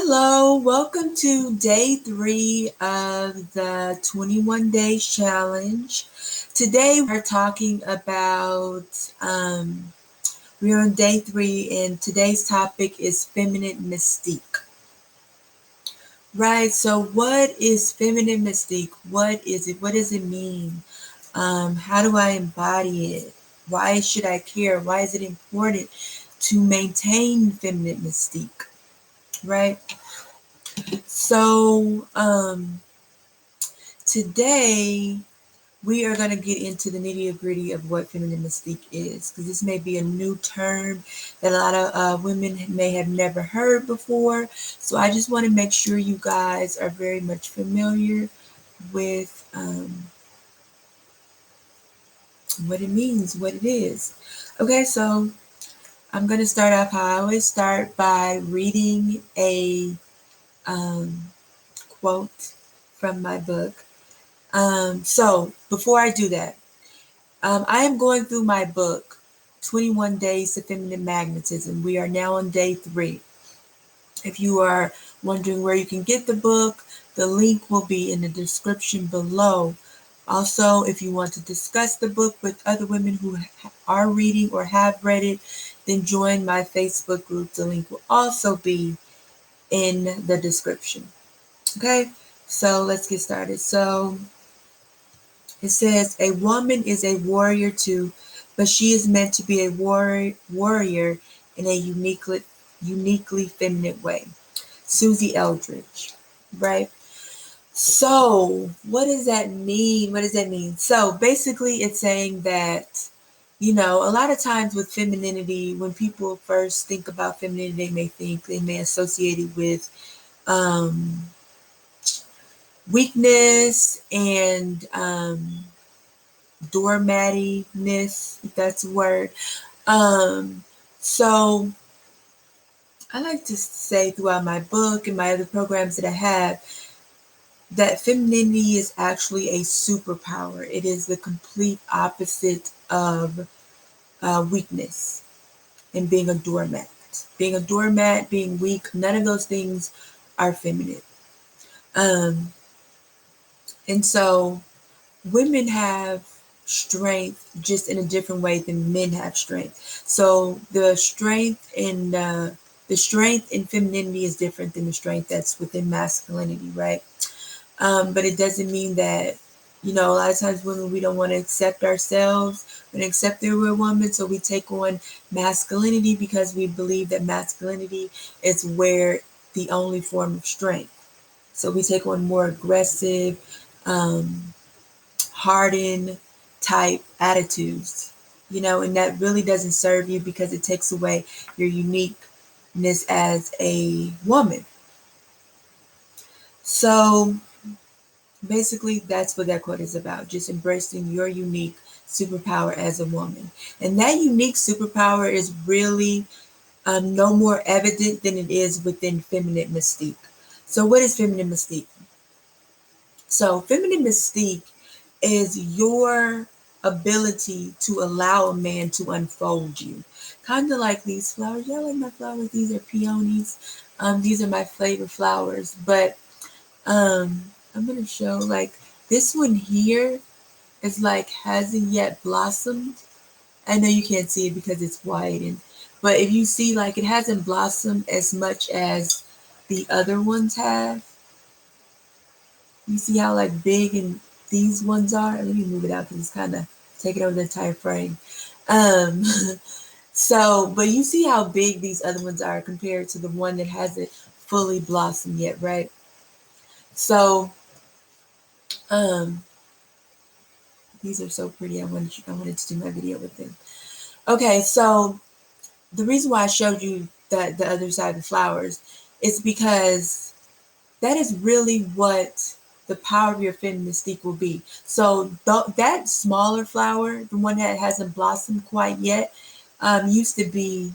Hello, welcome to day 3 of the 21 days challenge. Today we're talking about, we're on day 3 and today's topic is feminine mystique. Right, so what is feminine mystique? What is it? What does it mean? How do I embody it? Why should I care? Why is it important to maintain feminine mystique? Right? So, today we are going to get into the nitty gritty of what feminine mystique is, because this may be a new term that a lot of women may have never heard before. So I just want to make sure you guys are very much familiar with what it means, what it is. Okay, so I'm going to start off how I always start by reading a quote from my book. So before I do that, I am going through my book, 21 Days to Feminine Magnetism. We are now on day 3. If you are wondering where you can get the book, the link will be in the description below. Also, if you want to discuss the book with other women who are reading or have read it, then join my Facebook group. The link will also be in the description. Okay, so let's get started. So it says, a woman is a warrior too, but she is meant to be a warrior in a uniquely feminine way. Susie Eldridge, right? So, what does that mean? What does that mean? So, basically, it's saying that, a lot of times with femininity, when people first think about femininity, they may associate it with um, weakness and doormattiness, if that's a word. Um, so I like to say throughout my book and my other programs that I have that femininity is actually a superpower. It is the complete opposite of weakness and being a doormat. Being a doormat, being weak, none of those things are feminine. Um, and so women have strength just in a different way than men have strength. So the strength in femininity is different than the strength that's within masculinity, right? But it doesn't mean that, a lot of times women, we don't want to accept ourselves and accept that we're a woman, so we take on masculinity because we believe that masculinity is where the only form of strength. So we take on more aggressive, um, hardened type attitudes, and that really doesn't serve you because it takes away your uniqueness as a woman. So basically, that's what that quote is about, just embracing your unique superpower as a woman. And that unique superpower is really no more evident than it is within feminine mystique. So, what is feminine mystique? So, feminine mystique is your ability to allow a man to unfold you. Kind of like these flowers. Yeah, I like my flowers. These are peonies. These are my favorite flowers. But I'm going to show like this one here is like hasn't yet blossomed. I know you can't see it because it's white. But if you see, like, it hasn't blossomed as much as the other ones have. You see how like big and these ones are? Let me move it out because it's kind of taking over the entire frame. Um, but you see how big these other ones are compared to the one that hasn't fully blossomed yet, right? So, um, these are so pretty. I wanted to do my video with them. Okay, so the reason why I showed you the other side of the flowers is because that is really what the power of your feminine mystique will be. So that smaller flower, the one that hasn't blossomed quite yet, used to be,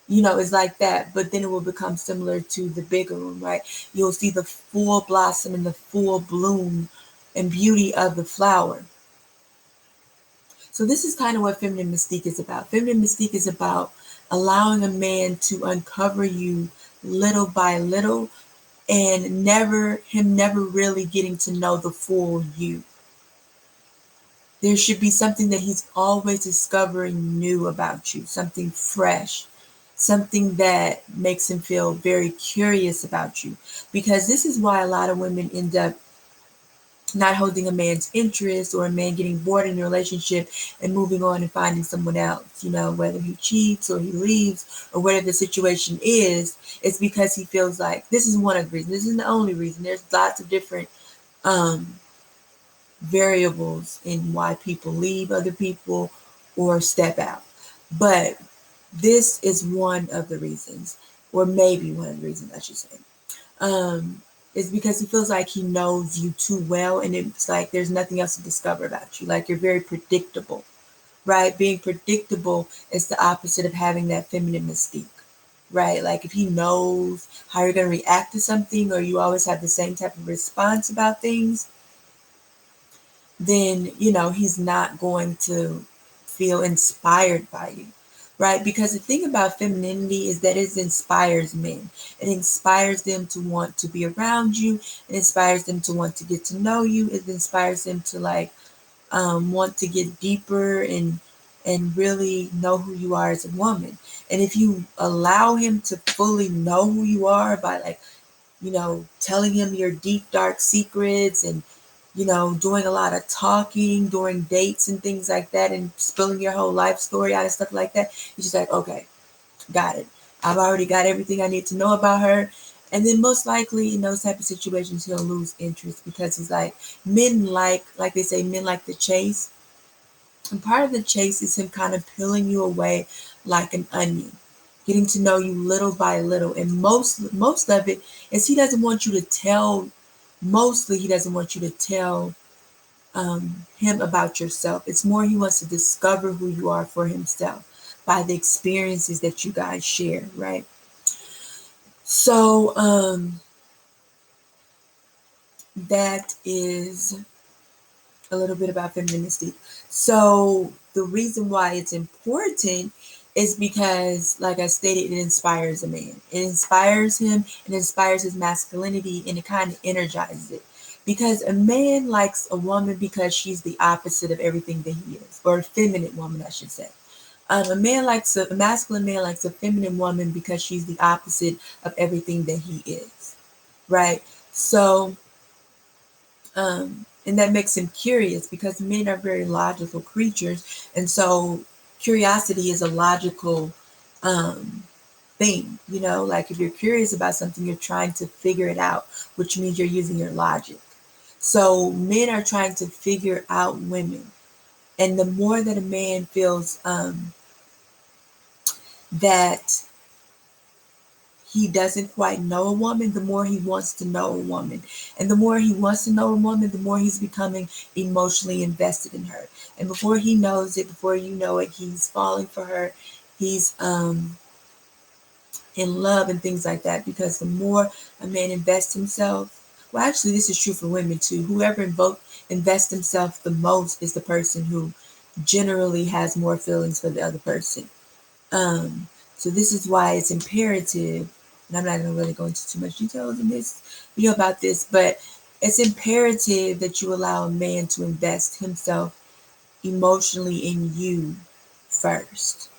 is like that, but then it will become similar to the bigger one, right? You'll see the full blossom and the full bloom and beauty of the flower. So this is kind of what feminine mystique is about. Feminine mystique is about allowing a man to uncover you little by little, and never really getting to know the full you. There should be something that he's always discovering new about you, something fresh, something that makes him feel very curious about you. Because this is why a lot of women end up not holding a man's interest, or a man getting bored in a relationship and moving on and finding someone else, whether he cheats or he leaves or whatever the situation is. It's because he feels like, this is one of the reasons, this isn't the only reason, there's lots of different um, variables in why people leave other people or step out. But this is one of the reasons, or maybe one of the reasons, I should say. Is because he feels like he knows you too well, and it's like there's nothing else to discover about you. Like, you're very predictable, right? Being predictable is the opposite of having that feminine mystique, right? Like, if he knows how you're going to react to something, or you always have the same type of response about things, then, he's not going to feel inspired by you, right? Because the thing about femininity is that it inspires men. It inspires them to want to be around you. It inspires them to want to get to know you. It inspires them to want to get deeper and really know who you are as a woman. And if you allow him to fully know who you are by telling him your deep, dark secrets, and, doing a lot of talking during dates and things like that, and spilling your whole life story out and stuff like that. He's just like, okay, got it. I've already got everything I need to know about her. And then most likely in those type of situations, he'll lose interest, because he's like, men like they say, men like the chase. And part of the chase is him kind of peeling you away like an onion, getting to know you little by little. And most of it is he doesn't want you to tell. Mostly, he doesn't want you to tell him about yourself. It's more he wants to discover who you are for himself by the experiences that you guys share, right? So that is a little bit about femininity. So the reason why it's important is because, like I stated, it inspires a man. It inspires him, it inspires his masculinity, and it kind of energizes it. Because a man likes a woman because she's the opposite of everything that he is, or a feminine woman, I should say. A masculine man likes a feminine woman because she's the opposite of everything that he is, right? So and that makes him curious, because men are very logical creatures. And so curiosity is a logical um, thing. Like, if you're curious about something, you're trying to figure it out, which means you're using your logic. So men are trying to figure out women. And the more that a man feels that he doesn't quite know a woman, the more he wants to know a woman. And the more he wants to know a woman, the more he's becoming emotionally invested in her. And before he knows it, before you know it, he's falling for her. He's in love and things like that. Because the more a man invests himself, well, actually, this is true for women too. Whoever invests himself the most is the person who generally has more feelings for the other person. So this is why it's imperative, and I'm not going to really go into too much details in this video about this, but it's imperative that you allow a man to invest himself emotionally in you first.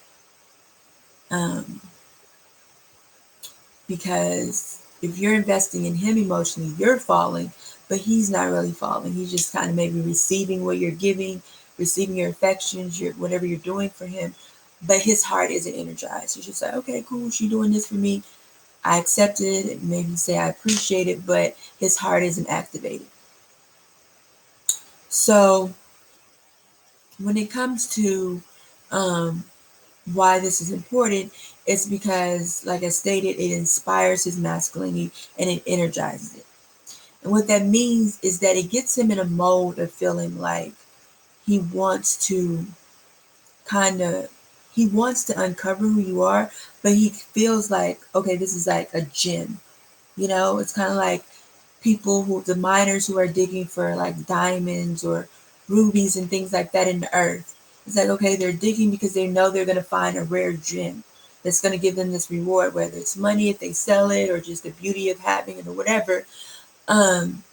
Because if you're investing in him emotionally, you're falling, but he's not really falling. He's just kind of maybe receiving what you're giving, receiving your affections, whatever you're doing for him, but his heart isn't energized. He's just like, okay, cool, she's doing this for me. I accept it, maybe say I appreciate it, but his heart isn't activated. So when it comes to why this is important, it's because, like I stated, it inspires his masculinity and it energizes it. And what that means is that it gets him in a mode of feeling like he wants to he wants to uncover who you are, but he feels like, okay, this is like a gem. It's kind of like the miners who are digging for like diamonds or rubies and things like that in the earth. It's like, okay, they're digging because they know they're going to find a rare gem. that's going to give them this reward, whether it's money if they sell it or just the beauty of having it or whatever. And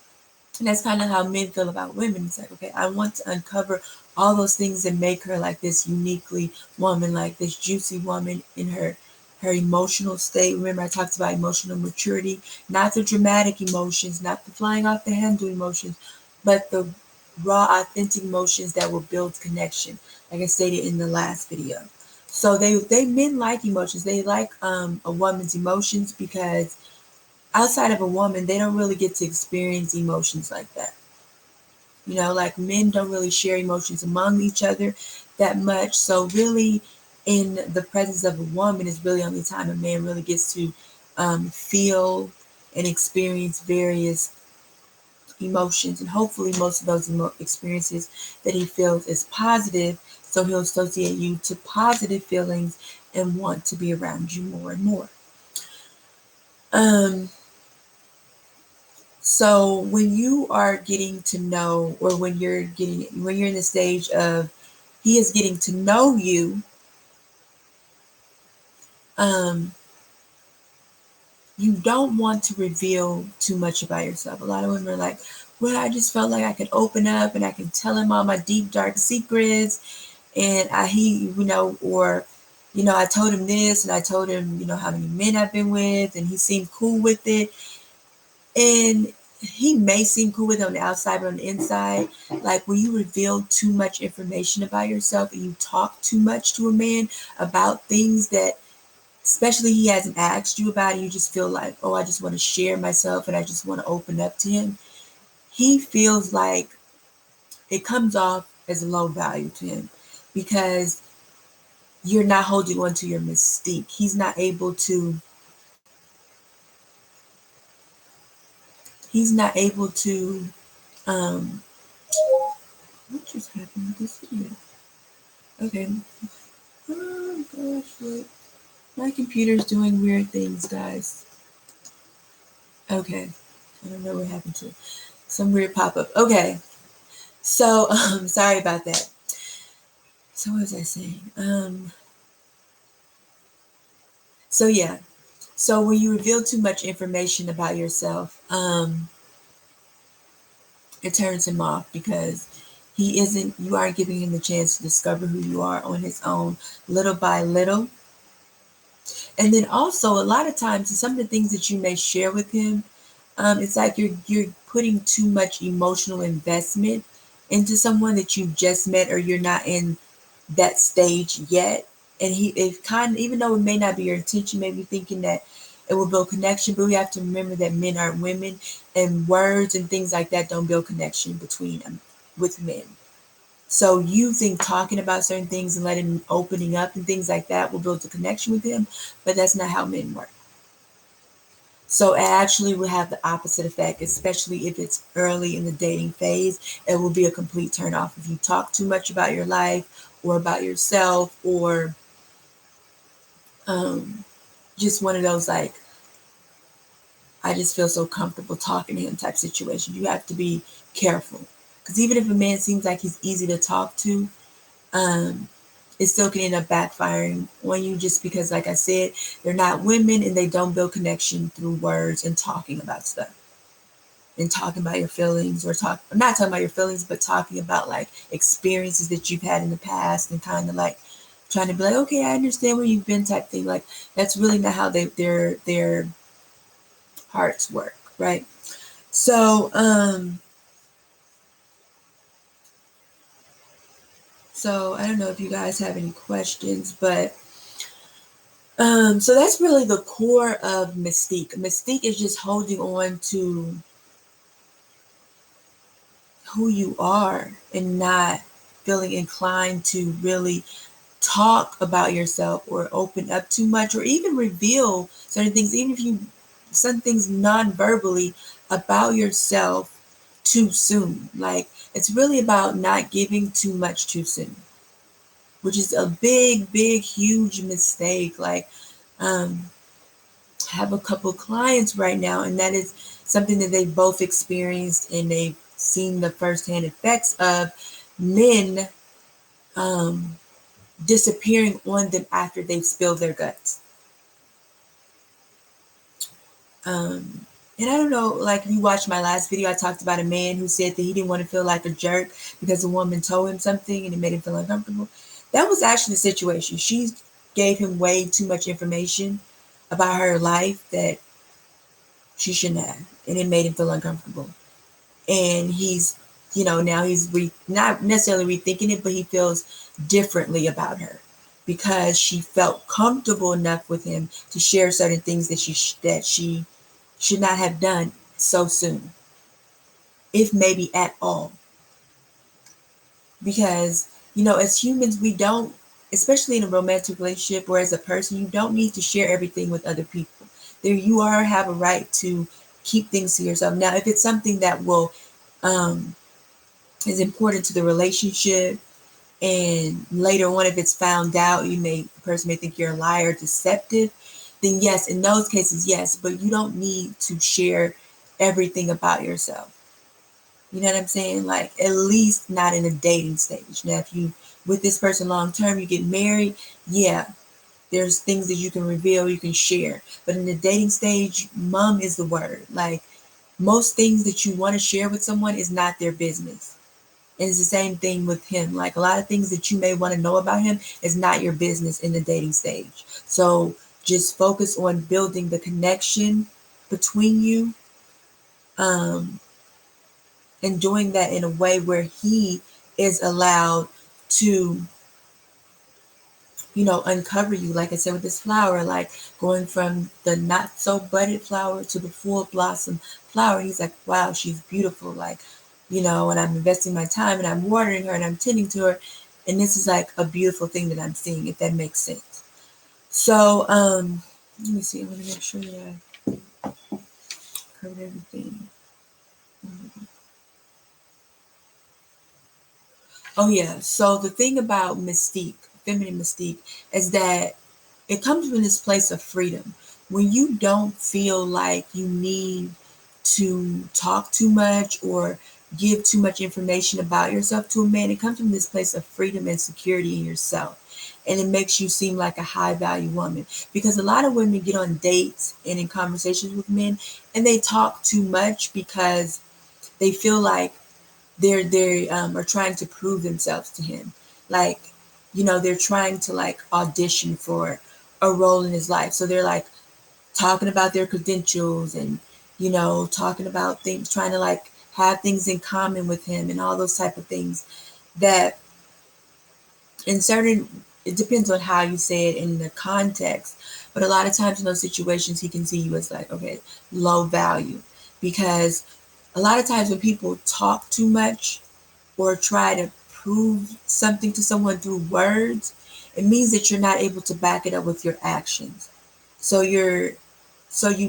that's kind of how men feel about women. It's like, okay, I want to uncover all those things that make her like this uniquely woman, like this juicy woman in her emotional state. Remember, I talked about emotional maturity, not the dramatic emotions, not the flying off the handle emotions, but the raw, authentic emotions that will build connection, like I stated in the last video. So they men like emotions. They like a woman's emotions because outside of a woman, they don't really get to experience emotions like that. You know, like men don't really share emotions among each other that much. So really, in the presence of a woman is really only time a man really gets to feel and experience various emotions. And hopefully most of those experiences that he feels is positive. So he'll associate you to positive feelings and want to be around you more and more. Um, So when you are getting to know, or when you're in the stage of he is getting to know you, um, you don't want to reveal too much about yourself. A lot of women are like, well, I just felt like I could open up and I can tell him all my deep, dark secrets. And or, I told him this and I told him, how many men I've been with, and he seemed cool with it. And he may seem cool with it on the outside, but on the inside, like when you reveal too much information about yourself and you talk too much to a man about things that, especially he hasn't asked you about, and you just feel like, oh, I just want to share myself and I just want to open up to him. He feels like it comes off as low value to him because you're not holding on to your mystique. He's not able to, um, what just happened with this video? Okay. Oh gosh, look. My computer's doing weird things, guys. Okay. I don't know what happened to it. Some weird pop-up. Okay. So, sorry about that. So what was I saying? So yeah. So when you reveal too much information about yourself, it turns him off because you aren't giving him the chance to discover who you are on his own, little by little. And then also a lot of times some of the things that you may share with him, it's like you're putting too much emotional investment into someone that you've just met, or you're not in that stage yet. And it kind of, even though it may not be your intention, maybe thinking that it will build connection, but we have to remember that men are women, and words and things like that don't build connection between them with men. So you think talking about certain things and letting him opening up and things like that will build a connection with him, but that's not how men work. So it actually will have the opposite effect, especially if it's early in the dating phase. It will be a complete turn off if you talk too much about your life or about yourself, or just one of those like, I just feel so comfortable talking to him type situation. You have to be careful, because even if a man seems like he's easy to talk to, um, it still can end up backfiring on you, just because, like I said, they're not women and they don't build connection through words and talking about stuff. And talking about your feelings, or I'm not talking about your feelings, but talking about like experiences that you've had in the past, and kind of like trying to be like, okay, I understand where you've been type thing. Like that's really not how their hearts work, right? So I don't know if you guys have any questions, but so that's really the core of Mystique. Mystique is just holding on to who you are and not feeling inclined to really talk about yourself or open up too much, or even reveal certain things, even if you some things non-verbally about yourself too soon. Like it's really about not giving too much too soon, which is a big huge mistake. Like um I have a couple clients right now, and that is something that they've both experienced, and they've seen the firsthand effects of men disappearing on them after they've spilled their guts. And I don't know, like if you watched my last video, I talked about a man who said that he didn't want to feel like a jerk because a woman told him something and it made him feel uncomfortable. That was actually the situation. She gave him way too much information about her life that she shouldn't have, and it made him feel uncomfortable. And he's, now he's not necessarily rethinking it, but he feels differently about her because she felt comfortable enough with him to share certain things that she should not have done so soon, if maybe at all. Because, as humans, we don't, especially in a romantic relationship or as a person, you don't need to share everything with other people. There you are, have a right to keep things to yourself. Now, if it's something that will, is important to the relationship, and later on, if it's found out, the person may think you're a liar, deceptive, then yes, in those cases, yes, but you don't need to share everything about yourself. You know what I'm saying? Like, at least not in a dating stage. Now, if you with this person long term, you get married, yeah, there's things that you can reveal, you can share. But in the dating stage, mum is the word. Like, most things that you want to share with someone is not their business. And it's the same thing with him. Like, a lot of things that you may want to know about him is not your business in the dating stage. So just focus on building the connection between you, um, and doing that in a way where he is allowed to, uncover you. Like I said, with this flower, like going from the not so budded flower to the full blossom flower. He's like, wow, she's beautiful. Like, and I'm investing my time and I'm watering her and I'm tending to her. And this is like a beautiful thing that I'm seeing, if that makes sense. So, let me see. I want to make sure that I covered everything. Oh yeah. So the thing about Mystique, feminine Mystique, is that it comes from this place of freedom. When you don't feel like you need to talk too much or give too much information about yourself to a man, it comes from this place of freedom and security in yourself. And it makes you seem like a high value woman. Because a lot of women get on dates and in conversations with men and they talk too much because they feel like they are trying to prove themselves to him. Like, they're trying to like audition for a role in his life. So they're like talking about their credentials and, talking about things, trying to like have things in common with him and all those type of things that in certain, it depends on how you say it in the context. But a lot of times in those situations, he can see you as like, okay, low value. Because a lot of times when people talk too much, or try to prove something to someone through words, it means that you're not able to back it up with your actions. So you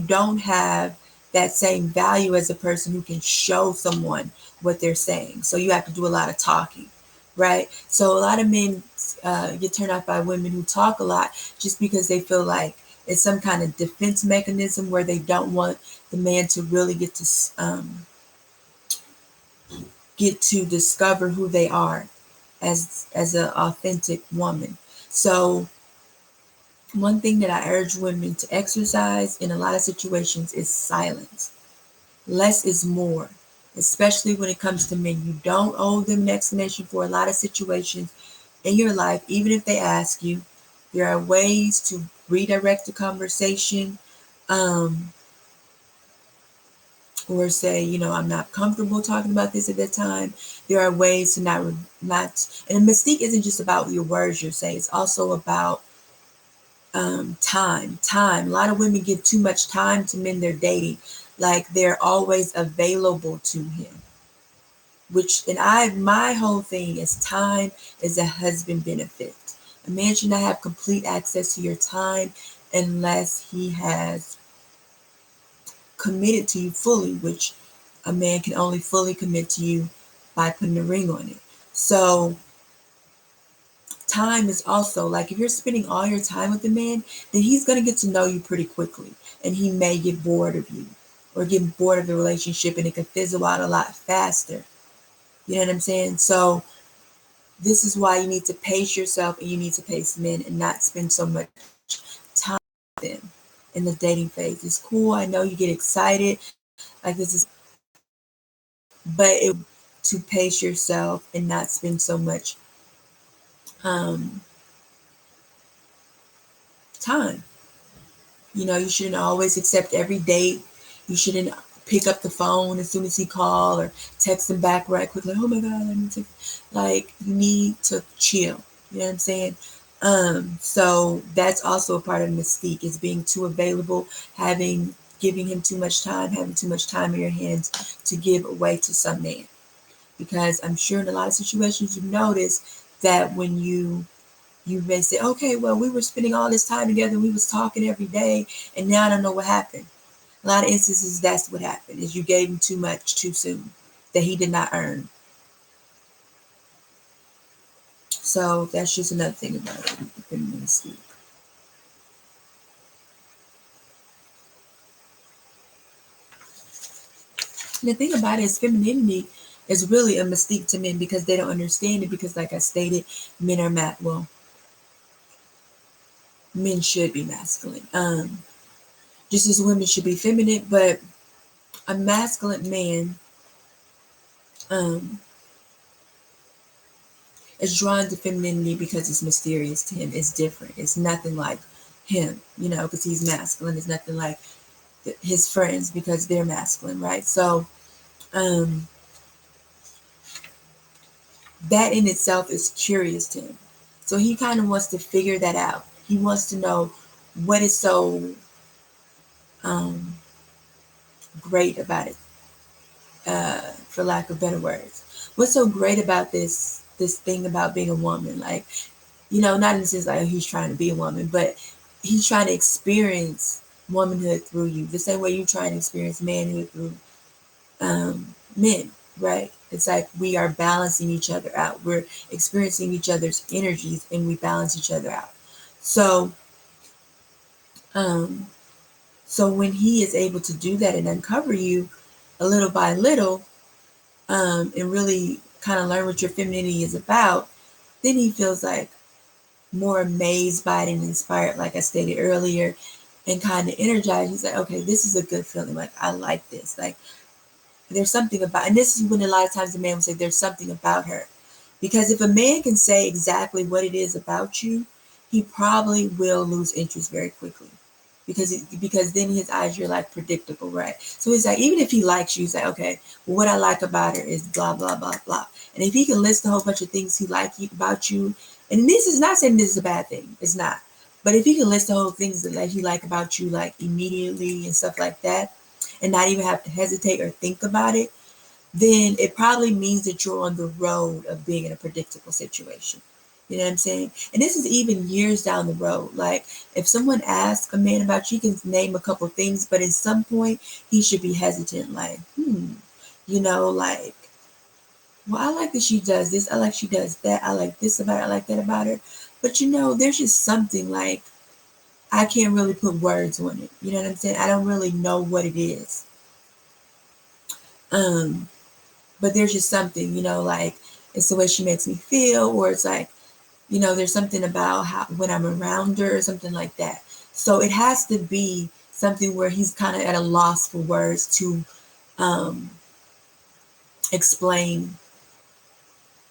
don't have that same value as a person who can show someone what they're saying. So you have to do a lot of talking, right? So a lot of men get turned off by women who talk a lot just because they feel like it's some kind of defense mechanism where they don't want the man to really get to discover who they are as an authentic woman. So one thing that I urge women to exercise in a lot of situations is silence. Less is more, especially when it comes to men. You don't owe them an explanation for a lot of situations in your life, even if they ask you. There are ways to redirect the conversation, um, or say, I'm not comfortable talking about this at that time. There are ways to not, and a mystique isn't just about your words you're saying. It's also about time. A lot of women give too much time to men they're dating, like they're always available to him. My whole thing is time is a husband benefit. A man should not have complete access to your time unless he has committed to you fully, which a man can only fully commit to you by putting a ring on it. So time is also like, if you're spending all your time with a man, then he's going to get to know you pretty quickly, and he may get bored of you or get bored of the relationship, and it can fizzle out a lot faster. You know what I'm saying? So This is why you need to pace yourself and you need to pace men and not spend so much time with them in the dating phase. It's cool. I know you get excited. Like this is, but it to pace yourself and not spend so much um, time. You know, you shouldn't always accept every date. You shouldn't pick up the phone as soon as he call or text him back right quick. Like, oh my God, I need to. Like, you need to chill. You know what I'm saying? So that's also a part of Mystique is being too available, giving him too much time, having too much time in your hands to give away to some man. Because I'm sure in a lot of situations you notice that when you may say, okay, well, we were spending all this time together, we was talking every day, and now I don't know what happened. A lot of instances, that's what happened, is you gave him too much too soon that he did not earn. So that's just another thing about it, the feminine mystique. And the thing about it is femininity is really a mystique to men because they don't understand it because, like I stated, men are men should be masculine. Just as women should be feminine, but a masculine man um, is drawn to femininity because it's mysterious to him. It's different. It's nothing like him, because he's masculine. It's nothing like his friends because they're masculine, right? So um, that in itself is curious to him. So he kind of wants to figure that out. He wants to know what is so um, great about it, for lack of better words. What's so great about this thing about being a woman? Like, not in the sense like he's trying to be a woman, but he's trying to experience womanhood through you, the same way you're trying to experience manhood through men, right? It's like we are balancing each other out. We're experiencing each other's energies, and we balance each other out. So, um, so when he is able to do that and uncover you a little by little, and really kind of learn what your femininity is about, then he feels like more amazed by it and inspired, like I stated earlier, and kind of energized. He's like, okay, this is a good feeling. Like, I like this. Like, there's something about, and this is when a lot of times a man will say, there's something about her. Because if a man can say exactly what it is about you, he probably will lose interest very quickly. Because then his eyes, you're like predictable, right? So he's like, even if he likes you, he's like, okay, well, what I like about her is blah, blah, blah, blah. And if he can list a whole bunch of things he likes about you, and this is not saying this is a bad thing, it's not. But if he can list the whole things that he like about you, like immediately and stuff like that, and not even have to hesitate or think about it, then it probably means that you're on the road of being in a predictable situation. You know what I'm saying? And this is even years down the road. Like, if someone asks a man about you, he can name a couple things, but at some point, he should be hesitant, like, like, well, I like that she does this. I like she does that. I like this about her. I like that about her. But, there's just something like, I can't really put words on it. You know what I'm saying? I don't really know what it is. Um, but there's just something, like it's the way she makes me feel, or it's like, there's something about how when I'm around her or something like that. So it has to be something where he's kind of at a loss for words to um, explain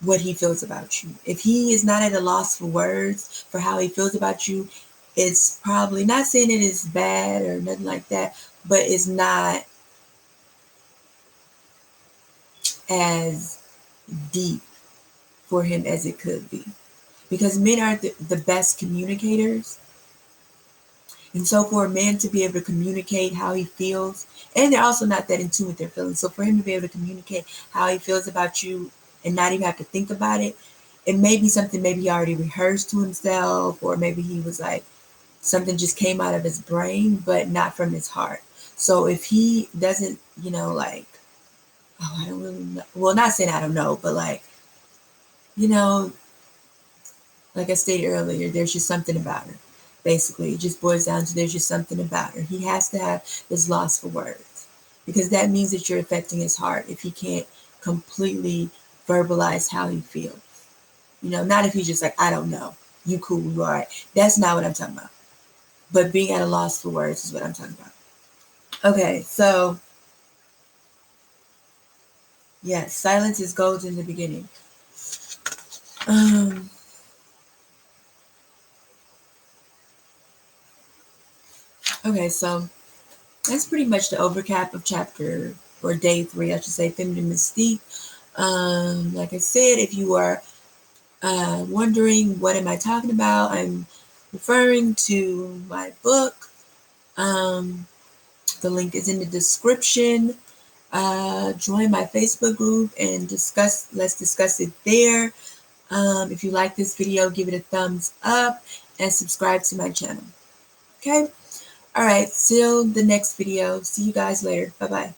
what he feels about you. If he is not at a loss for words for how he feels about you, it's probably not saying it is bad or nothing like that, but it's not as deep for him as it could be. Because men aren't the best communicators. And so for a man to be able to communicate how he feels, and they're also not that in tune with their feelings. So for him to be able to communicate how he feels about you and not even have to think about it, it may be something maybe he already rehearsed to himself, or maybe he was like, something just came out of his brain, but not from his heart. So if he doesn't, like, oh, I don't really know. Well, not saying I don't know, but like, you know, like I stated earlier, there's just something about her. Basically, it just boils down to there's just something about her. He has to have this loss for words because that means that you're affecting his heart if he can't completely verbalize how he feels. Not if you're just like, I don't know. You cool, you all right. That's not what I'm talking about. But being at a loss for words is what I'm talking about. Okay, so yes, silence is gold in the beginning. Okay, so that's pretty much the overcap of chapter, or day 3, I should say, Feminine Mystique. Like I said, if you are wondering what am I talking about, I'm referring to my book. The link is in the description. Join my Facebook group and let's discuss it there. If you like this video, give it a thumbs up and subscribe to my channel. Okay? All right, till the next video. See you guys later. Bye-bye.